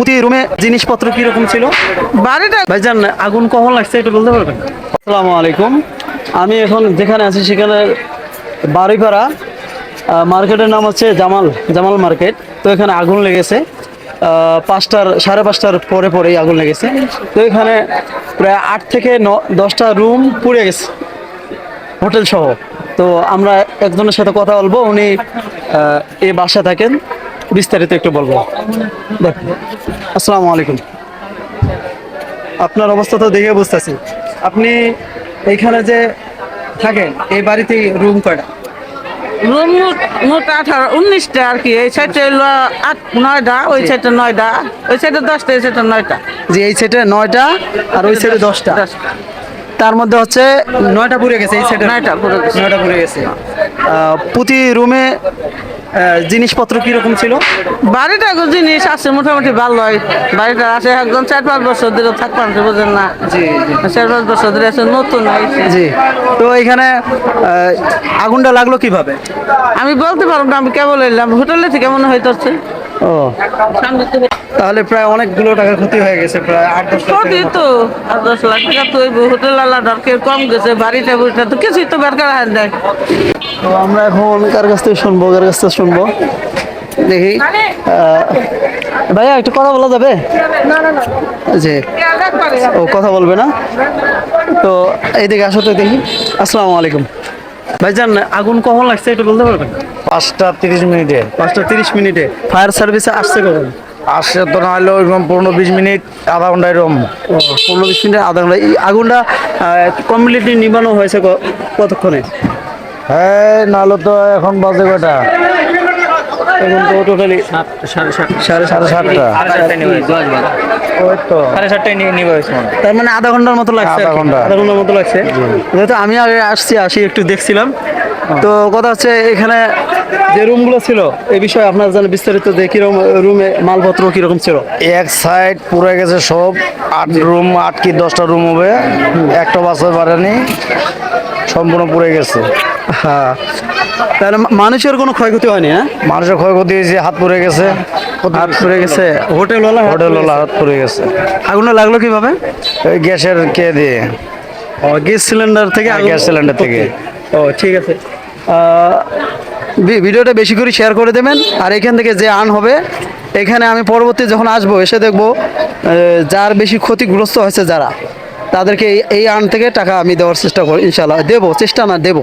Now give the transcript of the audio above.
প্রতি রুমে জিনিসপত্র কিরকম ছিল? বাড়িটা ভাইজান, আগুন কখন লাগছে একটু বলতে পারবেন? আসসালামু আলাইকুম। আমি এখন যেখানে আছি সেখানে বাড়িপাড়া মার্কেটের নাম হচ্ছে জামাল জামাল মার্কেট। তো এখানে আগুন লেগেছে 5টার 5:30টার পরে পরেই আগুন লেগেছে। তো এখানে প্রায় 8 থেকে 10টা রুম পুড়ে গেছে, হোটেল সহ। তো আমরা একজনের সাথে কথা বলবো, উনি এই বাসায় থাকেন, বিস্তারিত একটু বলবো। দেখুন, আসসালামু আলাইকুম। আপনার অবস্থা তো দেখে বুঝতেছি, আপনি এইখানে যে থাকেন এই বাড়িতে রুম কয়টা? রুম মোট 18-19টা আর কি। এই সাইডে হলো 8-9টা, ওই সাইডে 9টা, ওই সাইডে 10টা, এই সাইডে 9টা। যে এই সেটে 9টা আর ওই সেটে 10টা, তার মধ্যে হচ্ছে 9টা পুড়ে গেছে। এই সেটে 9টা পুড়ে গেছে। 9টা পুড়ে গেছে। প্রতি রুমে জিনিসপত্র কিরকম ছিল? বাড়িটা জিনিস আছে মোটামুটি ভালোই। বাড়িটা আছে একজন 4-5 বছর ধরে থাকতাম, বুঝেন না? জি 4-5 বছর ধরে আছে, নতুন আইছে। জি। তো এখানে আগুনটা লাগলো কিভাবে? আমি বলতে পারবো না, আমি কেবল এলাম হোটেলে থেকে মনে হইতেছে। ও, সামনে থেকে তাহলে প্রায় অনেকগুলো টাকার ক্ষতি হয়ে গেছে, প্রায় 8-10 লাখ কতই টাকার মতো। তো 10 লাখ টাকা তো হোটেল আলাদা কম গেছে। বাড়িটা বুড়িটা তো কিছুই তো বের করা হয় না। তো আমরা এখন কার কাছ থেকে শুনবো, দেখি। ভাইয়া, একটু কথা বলা যাবে? জি। ও, কথা বলবে না? তো এইদিকে আসো তো দেখি। আসসালামু আলাইকুম। ভাইজান, আগুন কখন লাগছে একটু বলতে পারবেন? 5টা 30 মিনিটে। 5টা 30 মিনিটে। ফায়ার সার্ভিসে আসছে কখন? আসছে তো না হলে ওইরকম 15-20 মিনিট, আধা ঘন্টা এরকম। ও, 15-20 মিনিটে, আধা ঘন্টা। এই আগুনটা কমপ্লিটলি নিবানো হয়েছে কতক্ষণে? হ্যাঁ, নাহলে তো এখন বাজে কয়টা? এখন তো টোটালি সাড়ে 7:30। ওই তো 7:30টায় নিয়ে হয়েছে। তার মানে আধা ঘন্টার মতো লাগছে। আধা ঘন্টা। আধা ঘন্টার মতো লাগছে। যেহেতু আমি আগে আসি একটু দেখছিলাম। তো কথা হচ্ছে, এখানে যে রুমগুলো ছিল এই বিষয়ে আপনার জানেন বিস্তারিত, যে কিরকম রুমে মালপত্র কিরকম ছিল? এক সাইড পুড়ে গেছে সব। 8 কি 10টা রুম হবে, একটা বাসায় পারেনি, সম্পূর্ণ পুড়ে গেছে। হ্যাঁ, তাহলে মানুষের কোনো ক্ষয়ক্ষতি হয়নি? হ্যাঁ, মানুষের ক্ষয়ক্ষতি হয়েছে, হাত পুড়ে গেছে, হাত পুড়ে গেছে। হোটেলওয়ালা হাত পুড়ে গেছে। আগুনটা লাগলো কিভাবে? ওই গ্যাসের কে দিয়ে, ও, গ্যাস সিলিন্ডার থেকে গ্যাস সিলিন্ডার থেকে। ও, ঠিক আছে। ভিডিওটা বেশি করে শেয়ার করে দেবেন। আর এখান থেকে যে আর্ন হবে, এখানে আমি পরবর্তী যখন আসবো এসে দেখবো যার বেশি ক্ষতিগ্রস্ত হয়েছে যারা, তাদেরকে এই আর্ন থেকে টাকা আমি দেওয়ার চেষ্টা করি, ইনশাল্লাহ দেবো, চেষ্টা না দেবো।